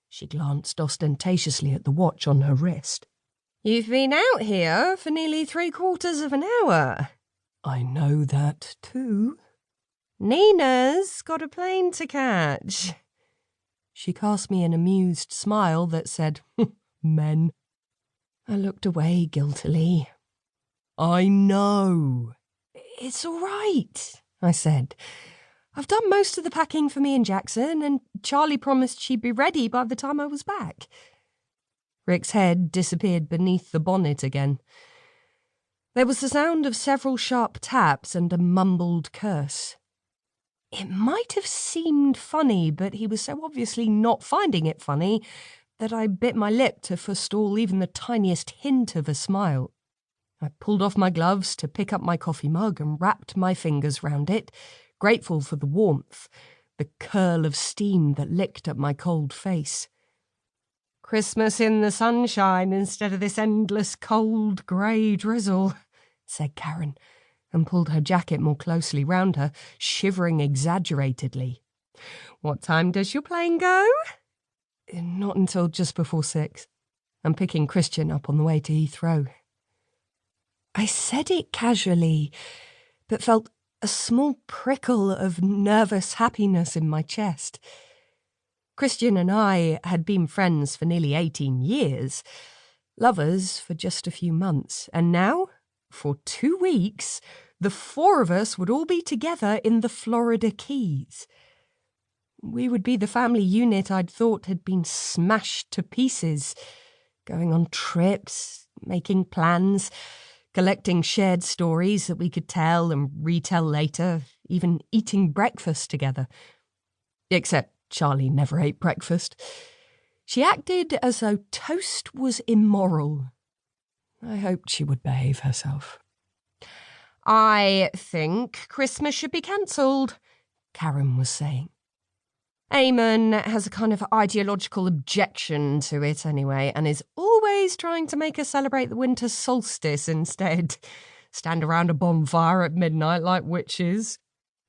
She glanced ostentatiously at the watch on her wrist. "You've been out here for nearly 3/4 of an hour." "I know that too." "Nina's got a plane to catch." She cast me an amused smile that said, "Men." I looked away guiltily. "I know." "It's all right," I said. "I've done most of the packing for me and Jackson, and Charlie promised she'd be ready by the time I was back." Rick's head disappeared beneath the bonnet again. There was the sound of several sharp taps and a mumbled curse. It might have seemed funny, but he was so obviously not finding it funny that I bit my lip to forestall even the tiniest hint of a smile. I pulled off my gloves to pick up my coffee mug and wrapped my fingers round it, grateful for the warmth, the curl of steam that licked at my cold face. "Christmas in the sunshine instead of this endless cold grey drizzle," said Karen, and pulled her jacket more closely round her, shivering exaggeratedly. "What time does your plane go?" "Not until just before 6. I'm picking Christian up on the way to Heathrow." I said it casually, but felt a small prickle of nervous happiness in my chest. Christian and I had been friends for nearly 18 years, lovers for just a few months, and now, for 2 weeks, the 4 of us would all be together in the Florida Keys. We would be the family unit I'd thought had been smashed to pieces, going on trips, making plans, collecting shared stories that we could tell and retell later, even eating breakfast together. Except Charlie never ate breakfast. She acted as though toast was immoral. I hoped she would behave herself. "I think Christmas should be cancelled," Karen was saying. "Eamon has a kind of ideological objection to it anyway, and is always trying to make us celebrate the winter solstice instead. Stand around a bonfire at midnight like witches.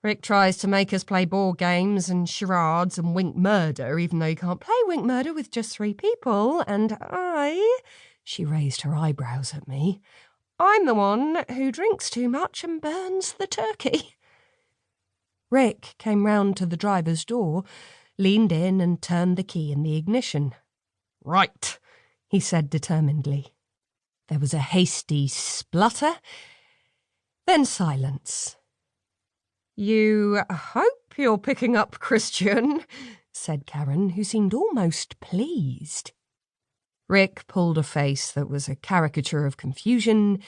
Rick tries to make us play board games and charades and wink murder, even though you can't play wink murder with just 3 people, and she raised her eyebrows at me, I'm the one who drinks too much and burns the turkey." Rick came round to the driver's door, leaned in and turned the key in the ignition. "Right," he said determinedly. There was a hasty splutter, then silence. "You hope you're picking up Christian," said Karen, who seemed almost pleased. Rick pulled a face that was a caricature of confusion,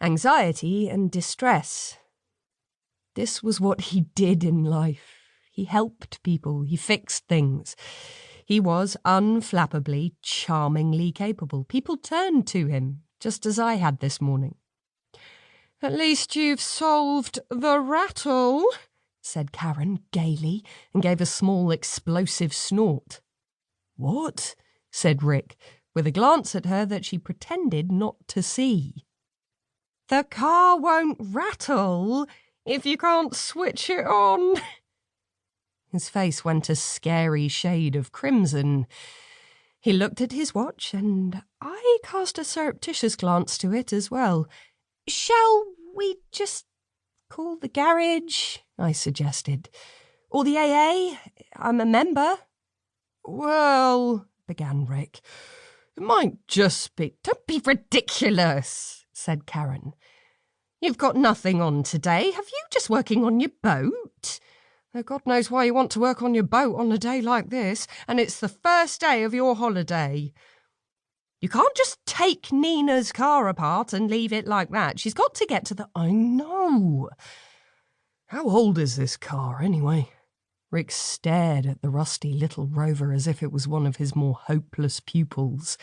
anxiety, and distress. This was what he did in life. He helped people. He fixed things. He was unflappably, charmingly capable. People turned to him, just as I had this morning. "At least you've solved the rattle," said Karen gaily, and gave a small explosive snort. "What?" said Rick, with a glance at her that she pretended not to see. "The car won't rattle if you can't switch it on." His face went a scary shade of crimson. He looked at his watch, and I cast a surreptitious glance to it as well. "Shall we just call the garage?" I suggested. "Or the AA? I'm a member." "Well," began Rick, "it might just be—" "Don't be ridiculous," said Karen. "You've got nothing on today. Have you just working on your boat? Though God knows why you want to work on your boat on a day like this, and it's the first day of your holiday. You can't just take Nina's car apart and leave it like that. She's got to get to the—" "I know. How old is this car, anyway?" Rick stared at the rusty little Rover as if it was one of his more hopeless pupils.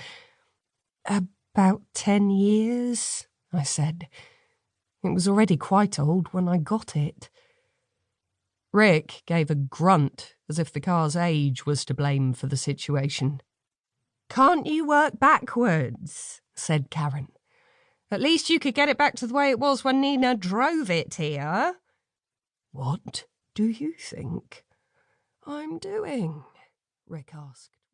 "About 10 years," I said. "It was already quite old when I got it." Rick gave a grunt as if the car's age was to blame for the situation. "Can't you work backwards?" said Karen. "At least you could get it back to the way it was when Nina drove it here." "What do you think I'm doing?" Rick asked.